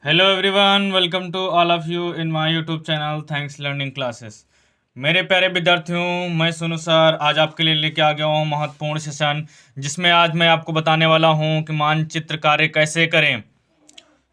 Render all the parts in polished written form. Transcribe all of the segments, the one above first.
Hello everyone, welcome to all of you in my YouTube channel thanks learning classes. मेरे प्यारे विद्यार्थियों, मैं Sonu sir आज आपके लिए लेके आ गया हूँ महत्वपूर्ण सेशन, जिसमें आज मैं आपको बताने वाला हूँ कि मानचित्र कार्य कैसे करें।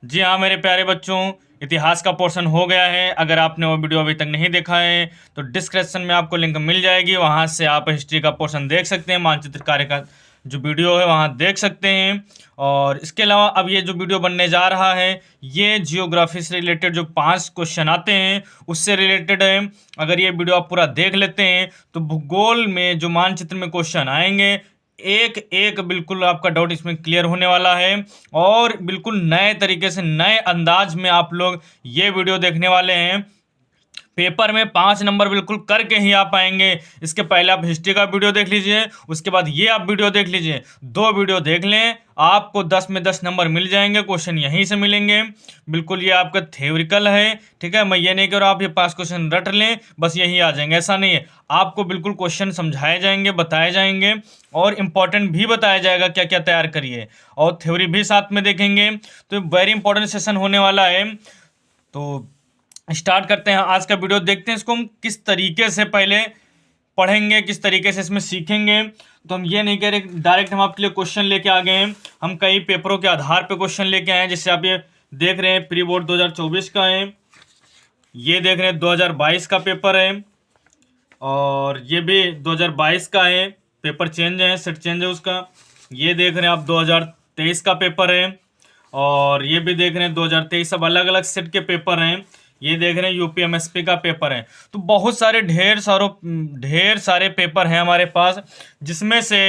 जी हाँ मेरे प्यारे बच्चों, इतिहास का पोर्शन हो गया है। अगर आपने वो वीडियो अभी तक नहीं देखा है तो डिस्क्रिप्शन में आपको लिंक मिल जाएगी, वहाँ से आप हिस्ट्री का पोर्शन देख सकते हैं। मानचित्र कार्य का जो वीडियो है वहाँ देख सकते हैं। और इसके अलावा अब ये जो वीडियो बनने जा रहा है, ये जियोग्राफी से रिलेटेड जो 5 क्वेश्चन आते हैं उससे रिलेटेड है। अगर ये वीडियो आप पूरा देख लेते हैं तो भूगोल में जो मानचित्र में क्वेश्चन आएंगे, एक एक बिल्कुल आपका डाउट इसमें क्लियर होने वाला है। और बिल्कुल नए तरीके से नए अंदाज में आप लोग ये वीडियो देखने वाले हैं। पेपर में 5 नंबर बिल्कुल करके ही आप आएंगे। इसके पहले आप हिस्ट्री का वीडियो देख लीजिए, उसके बाद ये आप वीडियो देख लीजिए। 2 वीडियो देख लें, आपको 10 में 10 नंबर मिल जाएंगे, क्वेश्चन यहीं से मिलेंगे। बिल्कुल ये आपका थ्योरिकल है, ठीक है। मैं ये नहीं कह रहा आप ये 5 क्वेश्चन रट लें बस यही आ जाएंगे, ऐसा नहीं है। आपको बिल्कुल क्वेश्चन समझाए जाएंगे, बताए जाएंगे और इम्पॉर्टेंट भी बताया जाएगा क्या क्या तैयार करिए, और थ्योरी भी साथ में देखेंगे। तो वेरी इंपॉर्टेंट सेशन होने वाला है। तो स्टार्ट करते हैं आज का वीडियो। देखते हैं इसको हम किस तरीके से पहले पढ़ेंगे, किस तरीके से इसमें सीखेंगे। तो हम ये नहीं कह रहे डायरेक्ट हम आपके लिए क्वेश्चन लेके आ गए हैं, हम कई पेपरों के आधार पे क्वेश्चन लेके आए हैं। जैसे आप ये देख रहे हैं प्री बोर्ड 2024 का है, ये देख रहे हैं 2022 का पेपर है, और ये भी 2022 का है। पेपर चेंज है, सेट चेंज है उसका। ये देख रहे हैं आप 2023 का पेपर है, और ये भी देख रहे हैं 2023। सब अलग अलग सेट के पेपर हैं। ये देख रहे हैं यूपीएमएसपी का पेपर है। तो बहुत सारे ढेर सारे पेपर हैं हमारे पास, जिसमें से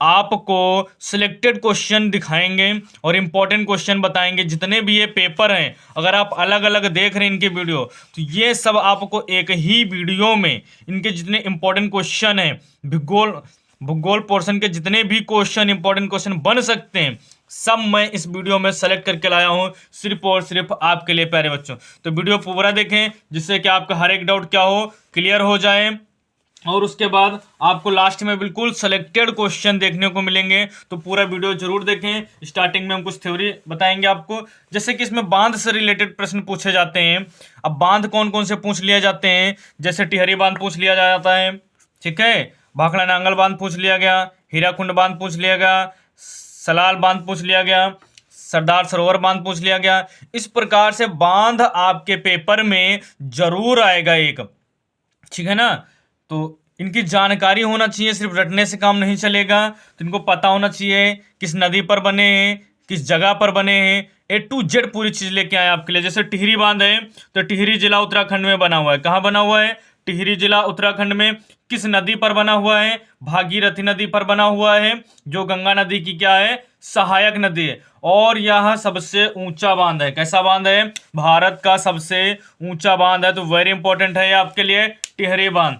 आपको सिलेक्टेड क्वेश्चन दिखाएंगे और इम्पोर्टेंट क्वेश्चन बताएंगे। जितने भी ये पेपर हैं, अगर आप अलग अलग देख रहे हैं इनके वीडियो, तो ये सब आपको एक ही वीडियो में इनके जितने इम्पोर्टेंट क्वेश्चन हैं, भूगोल पोर्शन के जितने भी क्वेश्चन इंपॉर्टेंट क्वेश्चन बन सकते हैं, सब मैं इस वीडियो में सेलेक्ट करके लाया हूं सिर्फ और सिर्फ आपके लिए प्यारे बच्चों। तो वीडियो पूरा देखें, जिससे कि आपका हर एक डाउट क्या हो, क्लियर हो जाए। और उसके बाद आपको लास्ट में बिल्कुल सेलेक्टेड क्वेश्चन देखने को मिलेंगे। तो पूरा वीडियो जरूर देखें। स्टार्टिंग में हम कुछ थ्योरी बताएंगे आपको, जैसे कि इसमें बांध से रिलेटेड प्रश्न पूछे जाते हैं। अब बांध कौन कौन से पूछ लिया जाते हैं, जैसे टिहरी बांध पूछ लिया जाता है, ठीक है। भाखड़ा नांगल बांध पूछ लिया गया, हीराकुंड बांध पूछ लिया गया, सलाल बांध पूछ लिया गया, सरदार सरोवर बांध पूछ लिया गया। इस प्रकार से बांध आपके पेपर में जरूर आएगा एक, ठीक है ना। तो इनकी जानकारी होना चाहिए, सिर्फ रटने से काम नहीं चलेगा। तो इनको पता होना चाहिए किस नदी पर बने हैं, किस जगह पर बने हैं, A to Z पूरी चीज लेके आए आपके लिए। जैसे टिहरी बांध है, तो टिहरी जिला उत्तराखंड में बना हुआ है। कहाँ बना हुआ है? टिहरी जिला उत्तराखंड में। किस नदी पर बना हुआ है? भागीरथी नदी पर बना हुआ है, जो गंगा नदी की क्या है, सहायक नदी है। और यह सबसे ऊंचा बांध है। कैसा बांध है? भारत का सबसे ऊंचा बांध है। तो वेरी इंपॉर्टेंट है आपके लिए टिहरी बांध।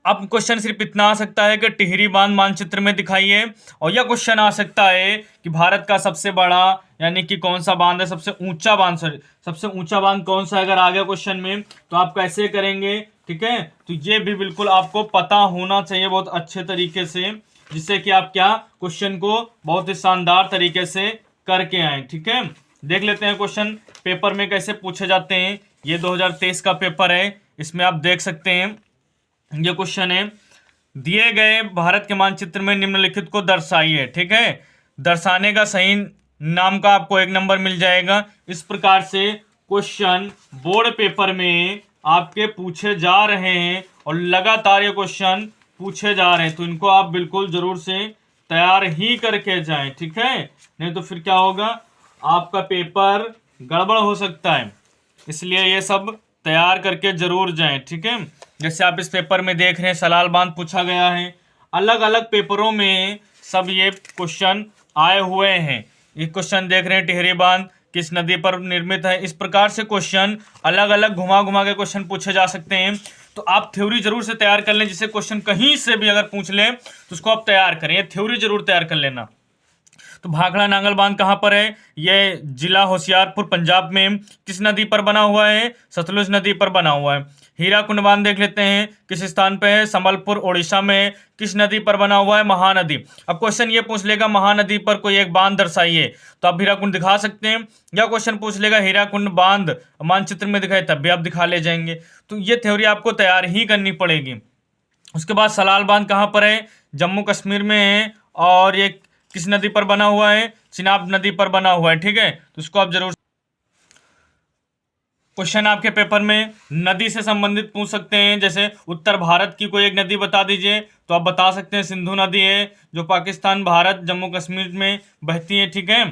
अब क्वेश्चन सिर्फ इतना आ सकता है कि टिहरी बांध मानचित्र में दिखाइए, और यह क्वेश्चन आ सकता है कि भारत का सबसे बड़ा यानी कि कौन सा बांध है, सबसे ऊंचा बांध, सॉरी सबसे ऊंचा बांध कौन सा है। अगर आ गया क्वेश्चन में तो आप कैसे करेंगे, ठीक है। तो ये भी बिल्कुल आपको पता होना चाहिए बहुत अच्छे तरीके से, जिससे कि आप क्या क्वेश्चन को बहुत ही शानदार तरीके से करके आए, ठीक है। देख लेते हैं क्वेश्चन पेपर में कैसे पूछे जाते हैं। ये 2023 का पेपर है, इसमें आप देख सकते हैं ये क्वेश्चन है, दिए गए भारत के मानचित्र में निम्नलिखित को दर्शाइए, ठीक है। दर्शाने का सही नाम का आपको 1 नंबर मिल जाएगा। इस प्रकार से क्वेश्चन बोर्ड पेपर में आपके पूछे जा रहे हैं, और लगातार ये क्वेश्चन पूछे जा रहे हैं। तो इनको आप बिल्कुल जरूर से तैयार ही करके जाएं, ठीक है। नहीं तो फिर क्या होगा, आपका पेपर गड़बड़ हो सकता है। इसलिए ये सब तैयार करके जरूर जाएं, ठीक है। जैसे आप इस पेपर में देख रहे हैं सलाल बांध पूछा गया है। अलग अलग पेपरों में सब ये क्वेश्चन आए हुए हैं। ये क्वेश्चन देख रहे हैं टिहरी बांध किस नदी पर निर्मित है। इस प्रकार से क्वेश्चन अलग अलग घुमा घुमा के क्वेश्चन पूछे जा सकते हैं। तो आप थ्योरी जरूर से तैयार कर लें, जिससे क्वेश्चन कहीं से भी अगर पूछ लें तो उसको आप तैयार करें। ये थ्योरी जरूर तैयार कर लेना। तो भाखड़ा नांगल बांध कहाँ पर है? ये जिला होशियारपुर पंजाब में। किस नदी पर बना हुआ है? सतलुज नदी पर बना हुआ है। हीराकुंड बांध देख लेते हैं किस स्थान पे है? संबलपुर ओडिशा में। किस नदी पर बना हुआ है? महानदी। अब क्वेश्चन ये पूछ लेगा महानदी पर कोई एक बांध दर्शाइए, तो आप हीराकुंड दिखा सकते हैं। या क्वेश्चन पूछ लेगा हीराकुंड बांध मानचित्र में दिखाए, तब भी आप दिखा ले जाएंगे। तो ये थ्योरी आपको तैयार ही करनी पड़ेगी। उसके बाद सलाल बांध कहाँ पर है? जम्मू कश्मीर में है। और ये किस नदी पर बना हुआ है? चिनाब नदी पर बना हुआ है। ठीक है, तो इसको आप जरूर क्वेश्चन आपके पेपर में नदी से संबंधित पूछ सकते हैं। जैसे उत्तर भारत की कोई एक नदी बता दीजिए, तो आप बता सकते हैं सिंधु नदी है, जो पाकिस्तान, भारत, जम्मू कश्मीर में बहती है। ठीक है,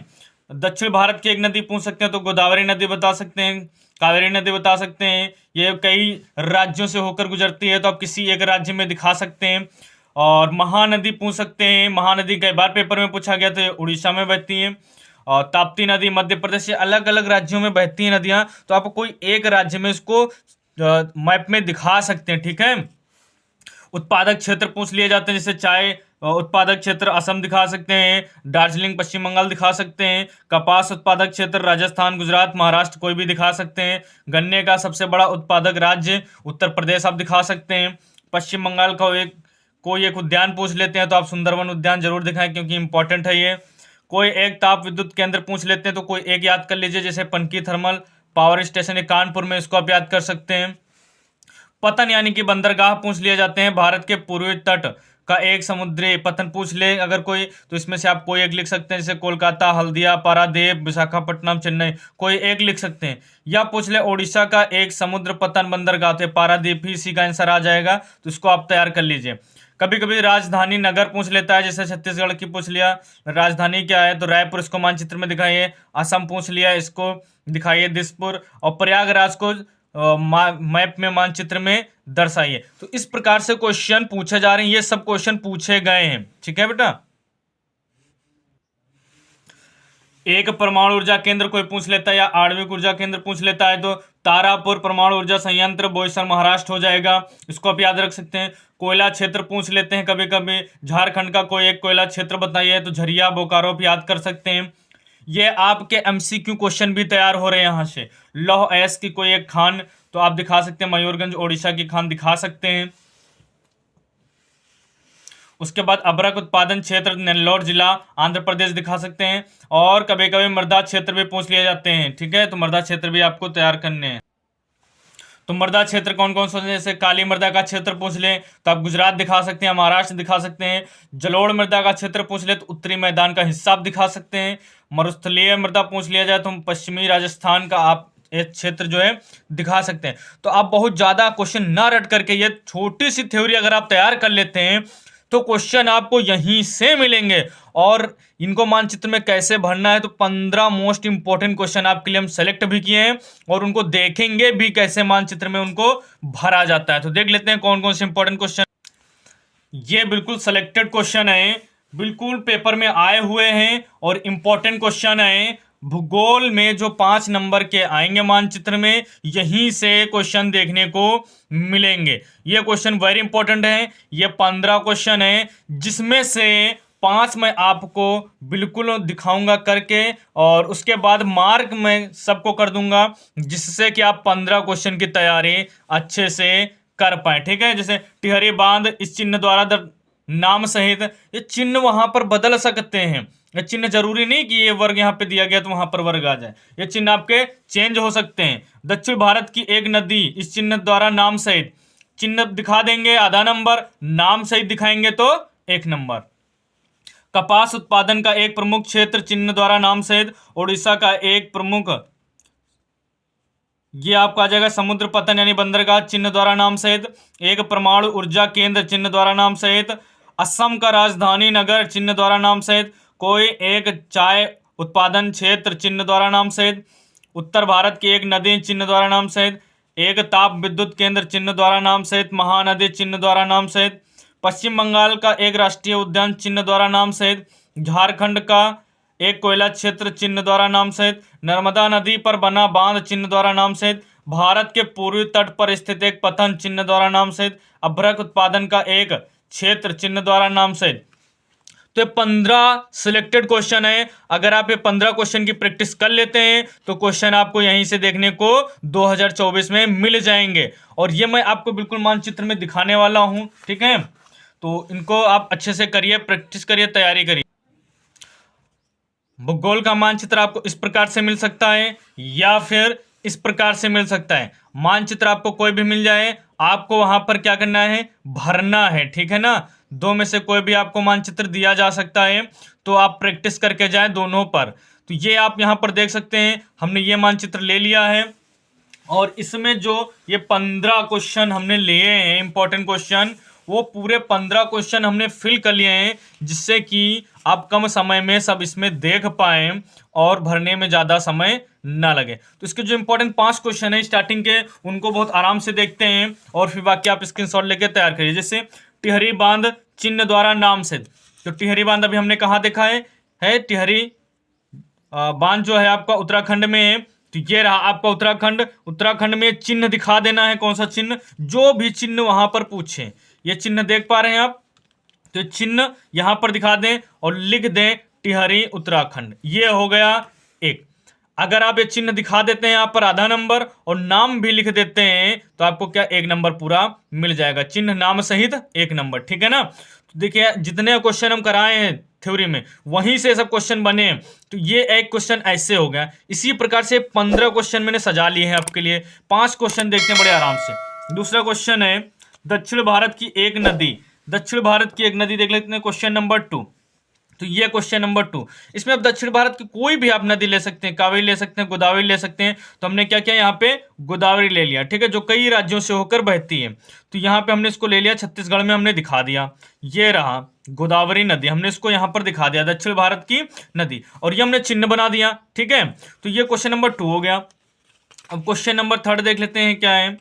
दक्षिण भारत की एक नदी पूछ सकते हैं, तो गोदावरी नदी बता सकते हैं, कावेरी नदी बता सकते हैं। ये कई राज्यों से होकर गुजरती है, तो आप किसी एक राज्य में दिखा सकते हैं। और महानदी पूछ सकते हैं, महानदी कई बार पेपर में पूछा गया, तो ये उड़ीसा में बहती है। और ताप्ती नदी मध्य प्रदेश से, अलग अलग राज्यों में बहती हैं नदियां, तो आप कोई एक राज्य में इसको मैप में दिखा सकते हैं। ठीक है, उत्पादक क्षेत्र पूछ लिए जाते हैं, जैसे चाय उत्पादक क्षेत्र असम दिखा सकते हैं, दार्जिलिंग पश्चिम बंगाल दिखा सकते हैं। कपास उत्पादक क्षेत्र राजस्थान, गुजरात, महाराष्ट्र कोई भी दिखा सकते हैं। गन्ने का सबसे बड़ा उत्पादक राज्य उत्तर प्रदेश आप दिखा सकते हैं। पश्चिम बंगाल का कोई एक उद्यान पूछ लेते हैं, तो आप सुंदरवन उद्यान जरूर दिखाएं, क्योंकि इंपॉर्टेंट है ये। कोई एक ताप विद्युत केंद्र पूछ लेते हैं, तो कोई एक याद कर लीजिए, जैसे पनकी थर्मल पावर स्टेशन है कानपुर में, इसको आप याद कर सकते हैं। पतन यानी कि बंदरगाह पूछ लिए जाते हैं। भारत के पूर्वी तट का एक समुद्री पतन पूछ ले अगर कोई, तो इसमें से आप कोई एक लिख सकते हैं, जैसे कोलकाता, हल्दिया, पारादीप, विशाखापट्टनम, चेन्नई, कोई एक लिख सकते हैं। या पूछ ले ओडिशा का एक समुद्र पतन बंदरगाह, तो पारादीप ही इसी का आंसर आ जाएगा, तो इसको आप तैयार कर लीजिए। कभी कभी राजधानी नगर पूछ लेता है, जैसे छत्तीसगढ़ की पूछ लिया राजधानी क्या है, तो रायपुर, इसको मानचित्र में दिखाइए। असम पूछ लिया, इसको दिखाइए दिसपुर। और प्रयागराज को मैप में मानचित्र में दर्शाइए। तो इस प्रकार से क्वेश्चन पूछे जा रहे हैं, ये सब क्वेश्चन पूछे गए हैं। ठीक है बेटा, एक परमाणु ऊर्जा केंद्र कोई पूछ लेता है, या आणविक ऊर्जा केंद्र पूछ लेता है, तो तारापुर परमाणु ऊर्जा संयंत्र बोईसर महाराष्ट्र हो जाएगा, इसको आप याद रख सकते हैं। कोयला क्षेत्र पूछ लेते हैं कभी कभी, झारखंड का कोई एक कोयला क्षेत्र बताइए, तो झरिया, बोकारो आप याद कर सकते हैं। ये आपके एमसीक्यू क्वेश्चन भी तैयार हो रहे हैं यहाँ से। लौह अयस्क की कोई एक खान, तो आप दिखा सकते हैं, मयूरगंज ओडिशा की खान दिखा सकते हैं। उसके बाद अभ्रक उत्पादन क्षेत्र नेल्लौर जिला आंध्र प्रदेश दिखा सकते हैं। और कभी कभी मृदा क्षेत्र भी पूछ लिए जाते हैं। ठीक है, तो मृदा क्षेत्र भी आपको तैयार करने हैं। तो मृदा क्षेत्र कौन कौन से, जैसे काली मृदा का क्षेत्र पूछ लें, तो आप गुजरात दिखा सकते हैं, महाराष्ट्र दिखा सकते हैं। जलोढ़ मृदा का क्षेत्र पूछ ले, तो उत्तरी मैदान का हिस्सा आप दिखा सकते हैं। मरुस्थलीय मृदा पूछ लिया जाए, तो पश्चिमी राजस्थान का आप एक क्षेत्र जो है दिखा सकते हैं। तो आप बहुत ज्यादा क्वेश्चन ना रट करके ये छोटी सी थ्योरी अगर आप तैयार कर लेते हैं, तो क्वेश्चन आपको यहीं से मिलेंगे। और इनको मानचित्र में कैसे भरना है, तो 15 मोस्ट इंपोर्टेंट क्वेश्चन आपके लिए हम सेलेक्ट भी किए हैं, और उनको देखेंगे भी कैसे मानचित्र में उनको भरा जाता है। तो देख लेते हैं कौन कौन से इंपॉर्टेंट क्वेश्चन। ये बिल्कुल सेलेक्टेड क्वेश्चन है, बिल्कुल पेपर में आए हुए हैं, और इंपॉर्टेंट क्वेश्चन है। भूगोल में जो 5 नंबर के आएंगे मानचित्र में, यहीं से क्वेश्चन देखने को मिलेंगे। ये क्वेश्चन वेरी इंपॉर्टेंट है। ये 15 क्वेश्चन है, जिसमें से 5 मैं आपको बिल्कुल दिखाऊंगा करके, और उसके बाद मार्क मैं सबको कर दूंगा, जिससे कि आप 15 क्वेश्चन की तैयारी अच्छे से कर पाए। ठीक है, जैसे टिहरी बांध, इस चिन्ह द्वारा नाम सहित, ये चिन्ह वहां पर बदल सकते हैं। ये चिन्ह जरूरी नहीं कि ये वर्ग यहाँ पे दिया गया तो वहां पर वर्ग आ जाए, ये चिन्ह आपके चेंज हो सकते हैं। दक्षिण भारत की एक नदी, इस चिन्ह द्वारा नाम सहित, चिन्ह दिखा देंगे आधा नंबर, नाम सहित दिखाएंगे तो 1 नंबर। कपास उत्पादन का एक प्रमुख क्षेत्र, चिन्ह द्वारा नाम सहित, उड़ीसा का एक प्रमुख, ये आपका आ जाएगा समुद्र पतन यानी बंदरगाह, चिन्ह द्वारा नाम सहित। एक परमाणु ऊर्जा केंद्र, चिन्ह द्वारा नाम सहित। असम का राजधानी नगर, चिन्ह द्वारा नाम सहित। कोई एक चाय उत्पादन क्षेत्र, चिन्ह द्वारा नाम सहित। उत्तर भारत की एक नदी, चिन्ह द्वारा नाम सहित। एक ताप विद्युत केंद्र, चिन्ह द्वारा नाम सहित। महानदी, चिन्ह द्वारा नाम सहित। पश्चिम बंगाल का एक राष्ट्रीय उद्यान, चिन्ह द्वारा नाम सहित। झारखंड का एक कोयला क्षेत्र, चिन्ह द्वारा नाम सहित। नर्मदा नदी पर बना बांध, चिन्ह द्वारा नाम सहित। भारत के पूर्वी तट पर स्थित एक पतन, चिन्ह द्वारा नाम सहित। अभ्रक उत्पादन का एक क्षेत्र, चिन्ह द्वारा नाम सहित। तो 15 सिलेक्टेड क्वेश्चन है। अगर आप ये 15 क्वेश्चन की प्रैक्टिस कर लेते हैं तो क्वेश्चन आपको यहीं से देखने को 2024 में मिल जाएंगे। और ये मैं आपको बिल्कुल मानचित्र में दिखाने वाला हूं, ठीक है। तो इनको आप अच्छे से करिए, प्रैक्टिस करिए, तैयारी करिए। भूगोल का मानचित्र आपको इस प्रकार से मिल सकता है या फिर इस प्रकार से मिल सकता है। मानचित्र आपको कोई भी मिल जाए, आपको वहां पर क्या करना है, भरना है, ठीक है ना। दो में से कोई भी आपको मानचित्र दिया जा सकता है, तो आप प्रैक्टिस करके जाएं दोनों पर। तो ये आप यहां पर देख सकते हैं, हमने ये मानचित्र ले लिया है और इसमें जो ये 15 क्वेश्चन हमने लिए हैं, इंपॉर्टेंट क्वेश्चन, वो पूरे 15 क्वेश्चन हमने फिल कर लिए हैं, जिससे कि आप कम समय में सब इसमें देख पाएं और भरने में ज़्यादा समय ना लगे। तो इसके जो इंपॉर्टेंट 5 क्वेश्चन है स्टार्टिंग के, उनको बहुत आराम से देखते हैं और फिर बाकी आप स्क्रीनशॉट लेके तैयार करिए। जैसे टिहरी बांध चिन्ह द्वारा नाम से, तो टिहरी बांध अभी हमने कहाँ देखा है टिहरी बांध जो है आपका उत्तराखंड में है। तो ये रहा आपका उत्तराखंड। उत्तराखंड में चिन्ह दिखा देना है, कौन सा चिन्ह, जो भी चिन्ह वहां पर पूछे। ये चिन्ह देख पा रहे हैं आप, तो चिन्ह यहां पर दिखा दें और लिख दें टिहरी उत्तराखंड। ये हो गया एक। अगर आप ये चिन्ह दिखा देते हैं यहाँ पर आधा नंबर और नाम भी लिख देते हैं तो आपको क्या 1 नंबर पूरा मिल जाएगा। चिन्ह नाम सहित 1 नंबर, ठीक है ना। तो देखिए जितने क्वेश्चन हम कराए हैं थ्योरी में, वहीं से सब क्वेश्चन बने हैं। तो ये एक क्वेश्चन ऐसे हो गया। इसी प्रकार से 15 क्वेश्चन मैंने सजा लिए हैं आपके लिए। 5 क्वेश्चन देखते हैं बड़े आराम से। दूसरा क्वेश्चन है दक्षिण भारत की एक नदी। दक्षिण भारत की एक नदी देख लेते हैं, क्वेश्चन नंबर 2। तो ये क्वेश्चन नंबर 2, इसमें आप दक्षिण भारत की कोई भी आप नदी ले सकते हैं, कावेरी ले सकते हैं, गोदावरी ले सकते हैं। तो हमने क्या किया, यहाँ पे गोदावरी ले लिया, ठीक है, जो कई राज्यों से होकर बहती है। तो यहाँ पे हमने इसको ले लिया, छत्तीसगढ़ में हमने दिखा दिया। ये रहा गोदावरी नदी, हमने इसको यहाँ पर दिखा दिया, दक्षिण भारत की नदी, और ये हमने चिन्ह बना दिया, ठीक है। तो ये क्वेश्चन नंबर 2 हो गया। अब क्वेश्चन नंबर 3 देख लेते हैं क्या है।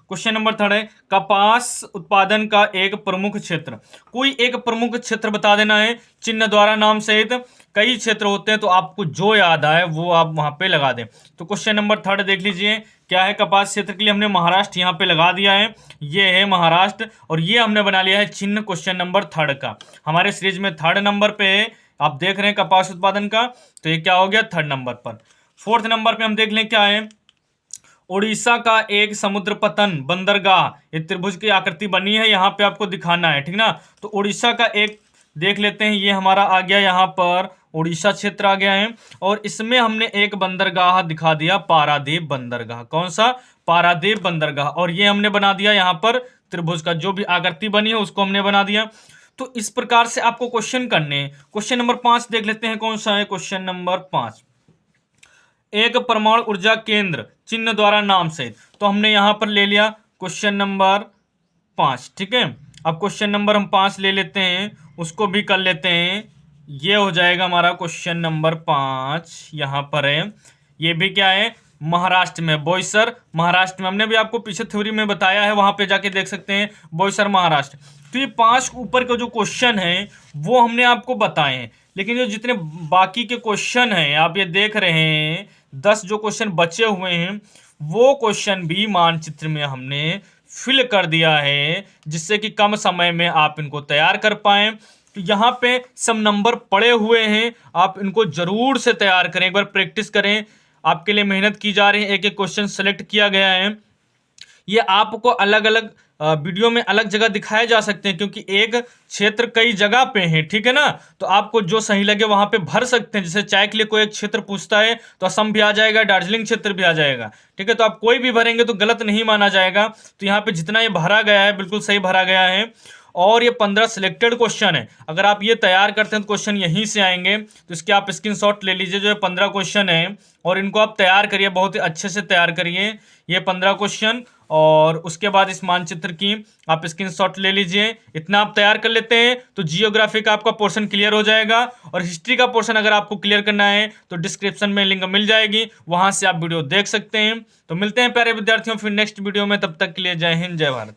क्वेश्चन नंबर 3 है कपास उत्पादन का एक प्रमुख क्षेत्र। कोई एक प्रमुख क्षेत्र बता देना है, चिन्ह द्वारा नाम सहित। कई क्षेत्र होते हैं तो आपको जो याद आए वो आप वहां पे लगा दें। तो क्वेश्चन नंबर 3 देख लीजिए क्या है। कपास क्षेत्र के लिए हमने महाराष्ट्र यहाँ पे लगा दिया है, ये है महाराष्ट्र, और ये हमने बना लिया है चिन्ह क्वेश्चन नंबर 3 का। हमारे सीरीज में 3rd नंबर पे आप देख रहे हैं कपास उत्पादन का, तो ये क्या हो गया 3rd नंबर पर। 4th नंबर पे हम देख लें क्या है। उड़ीसा का एक समुद्र पतन बंदरगाह, ये त्रिभुज की आकृति बनी है, यहाँ पे आपको दिखाना है, ठीक ना। तो उड़ीसा का एक देख लेते हैं, ये हमारा आ गया यहाँ पर उड़ीसा क्षेत्र आ गया है, और इसमें हमने एक बंदरगाह दिखा दिया, पारादीप बंदरगाह। कौन सा, पारादीप बंदरगाह। और ये हमने बना दिया यहाँ पर त्रिभुज का जो भी आकृति बनी है उसको हमने बना दिया। तो इस प्रकार से आपको क्वेश्चन करने हैं। क्वेश्चन नंबर 5 देख लेते हैं, कौन सा है क्वेश्चन नंबर 5। एक परमाणु ऊर्जा केंद्र चिन्ह द्वारा नाम से, तो हमने यहां पर ले लिया क्वेश्चन नंबर 5, ठीक है। अब क्वेश्चन नंबर हम 5 ले लेते हैं, उसको भी कर लेते हैं। ये हो जाएगा हमारा क्वेश्चन नंबर 5, यहां पर है। ये भी क्या है, महाराष्ट्र में, बोईसर महाराष्ट्र में। हमने भी आपको पीछे थ्योरी में बताया है, वहां पे जाके देख सकते हैं, बोईसर महाराष्ट्र। तो ये 5 ऊपर का जो क्वेश्चन है वो हमने आपको बताए हैं, लेकिन जो जितने बाकी के क्वेश्चन हैं आप ये देख रहे हैं, 10 जो क्वेश्चन बचे हुए हैं वो क्वेश्चन भी मानचित्र में हमने फिल कर दिया है, जिससे कि कम समय में आप इनको तैयार कर पाएं। तो यहाँ पे सब नंबर पड़े हुए हैं, आप इनको जरूर से तैयार करें, एक बार प्रैक्टिस करें। आपके लिए मेहनत की जा रही है, एक एक क्वेश्चन सेलेक्ट किया गया है। ये आपको अलग अलग वीडियो में अलग जगह दिखाए जा सकते हैं, क्योंकि एक क्षेत्र कई जगह पे है, ठीक है ना। तो आपको जो सही लगे वहां पे भर सकते हैं। जैसे चाय के लिए कोई एक क्षेत्र पूछता है तो असम भी आ जाएगा, दार्जिलिंग क्षेत्र भी आ जाएगा, ठीक है। तो आप कोई भी भरेंगे तो गलत नहीं माना जाएगा। तो यहाँ पे जितना ये भरा गया है बिल्कुल सही भरा गया है, और ये 15 सिलेक्टेड क्वेश्चन है। अगर आप ये तैयार करते हैं तो क्वेश्चन यहीं से आएंगे। तो इसके आप स्क्रीनशॉट ले लीजिए, जो ये 15 क्वेश्चन है, और इनको आप तैयार करिए, बहुत ही अच्छे से तैयार करिए ये 15 क्वेश्चन। और उसके बाद इस मानचित्र की आप स्क्रीनशॉट ले लीजिए। इतना आप तैयार कर लेते हैं तो जियोग्राफी का आपका पोर्शन क्लियर हो जाएगा। और हिस्ट्री का पोर्शन अगर आपको क्लियर करना है तो डिस्क्रिप्शन में लिंक मिल जाएगी, वहां से आप वीडियो देख सकते हैं। तो मिलते हैं प्यारे विद्यार्थियों फिर नेक्स्ट वीडियो में, तब तक के लिए जय हिंद जय भारत।